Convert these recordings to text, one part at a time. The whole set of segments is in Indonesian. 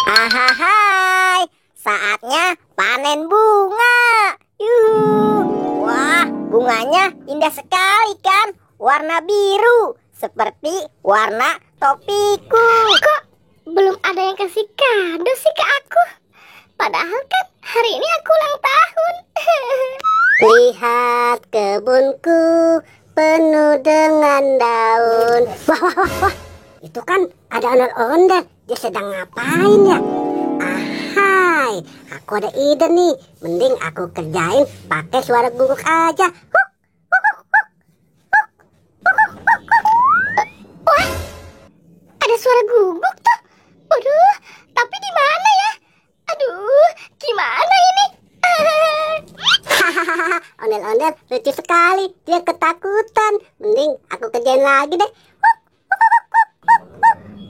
Ahai, saatnya panen bunga. Yuhu. Wah, bunganya indah sekali kan? Warna biru, seperti warna topiku. Kok belum ada yang kasih kado sih ke aku? Padahal kan hari ini aku ulang tahun. Lihat kebunku penuh dengan daun. Wah, wah, wah, wah. Itu kan ada ondel-ondel. Dia sedang ngapain ya? Ahai, aku ada ide nih. Mending aku kerjain pakai suara guguk aja. Wah, ada suara guguk tuh. Waduh, tapi di mana ya? Aduh, gimana ini? Hahaha, ondel-ondel lucu sekali. Dia ketakutan. Mending aku kerjain lagi deh.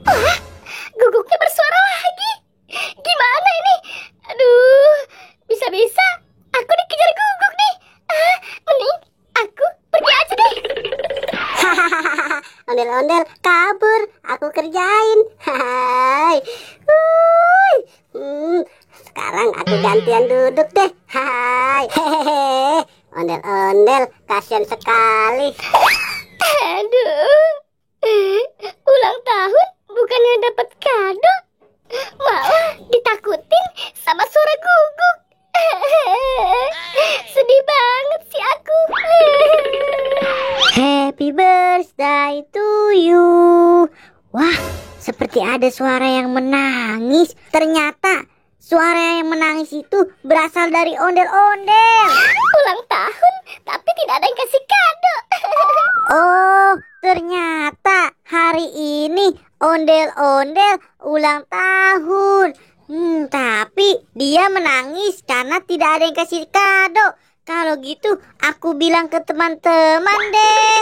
Wah, guguknya bersuara lagi. Gimana ini? Aduh, bisa-bisa aku dikejar guguk nih. Mending aku pergi aja deh. Hahaha, ondel-ondel kabur. Aku kerjain. Hai. Sekarang aku gantian duduk deh. Hai. Hehehe. Ondel-ondel kasihan sekali. Aduh, ulang tahun bukannya dapat kado, malah ditakutin sama suara guguk. Sedih banget sih aku. Happy birthday to you. Wah, seperti ada suara yang menangis. Ternyata suara yang menangis itu berasal dari ondel-ondel. Ulang tahun, tapi tidak ada yang kasih kado. Oh, ternyata hari ini ondel-ondel ulang tahun. Tapi dia menangis karena tidak ada yang kasih kado. Kalau gitu aku bilang ke teman-teman deh.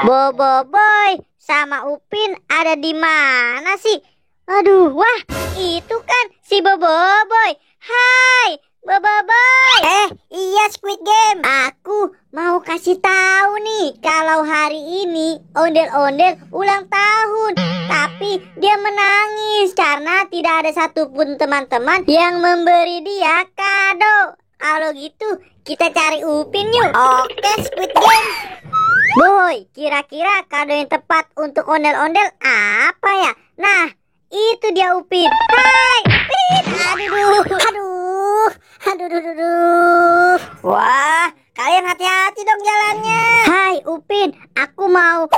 Bobo Boy sama Upin ada di mana sih? Aduh, wah, itu kan si Bobo Boy. Hai, Bobo Boy. Iya Squid Game. Aku mau kasih tahu nih kalau hari ini ondel-ondel ulang tahun. Tapi dia menangis karena tidak ada satupun teman-teman yang memberi dia kado. Kalau gitu kita cari Upin yuk. Oke Squid Game. Boy, kira-kira kado yang tepat untuk ondel-ondel apa ya? Nah, itu dia Upin. Hai, Upin. Aduh. Wah, kalian hati-hati dong jalannya. Hai, Upin. Aku mau.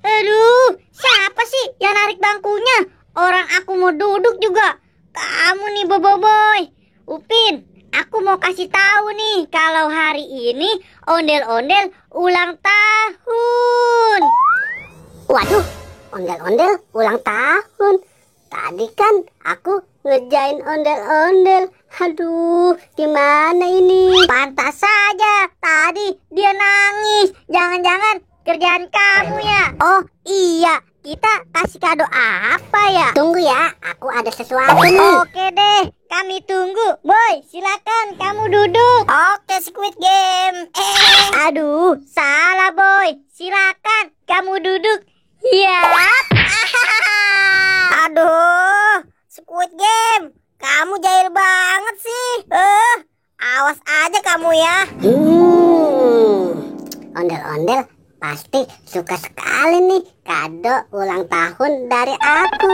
Aduh. Siapa sih yang narik bangkunya? Orang aku mau duduk juga. Kamu nih, Bobo Boy. Upin, aku mau kasih tahu nih kalau hari ini ondel-ondel ulang tahun. Waduh, ondel-ondel ulang tahun. Tadi kan aku ngerjain ondel-ondel. Aduh, gimana ini? Pantas saja tadi dia nangis. Jangan-jangan kerjaan kamu ya? Oh iya, kita kasih kado apa ya? Tunggu ya, aku ada sesuatu nih. Oke deh, kami tunggu. Boy, silakan kamu duduk. Oke Squid Game. Aduh, salah Boy. Silakan kamu duduk. Ya. Aduh, Squid Game, kamu jahil banget sih. Awas aja kamu ya. Ondel-ondel pasti suka sekali nih kado ulang tahun dari aku.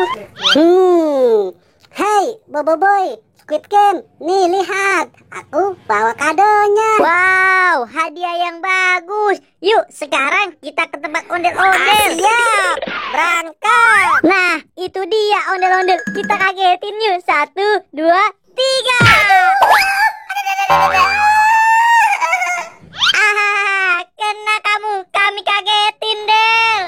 Hey, Bobo Boy, Squid Game, nih lihat, aku bawa kadonya. Wow, hadiah yang bagus. Yuk, sekarang kita ke tempat ondel-ondel. Siap, berangkat. Nah, itu dia ondel-ondel. Kita kagetin yuk. 1, 2, 3. Kena kamu, kami kagetin, Del.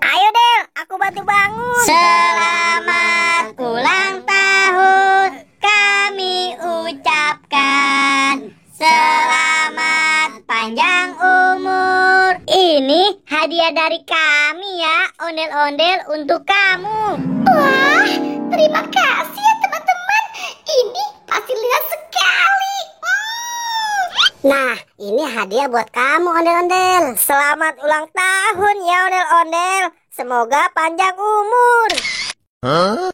Ayo, Del, aku bantu bangun. Selamat ulang tahun kami ucapkan. Selamat panjang umur. Ini hadiah dari kami ya, ondel-ondel untuk kamu. Wah, terima kasih ya teman-teman. Ini pasti lihat sekali. Nah, ini hadiah buat kamu, ondel-ondel. Selamat ulang tahun ya, ondel-ondel. Semoga panjang umur. Huh?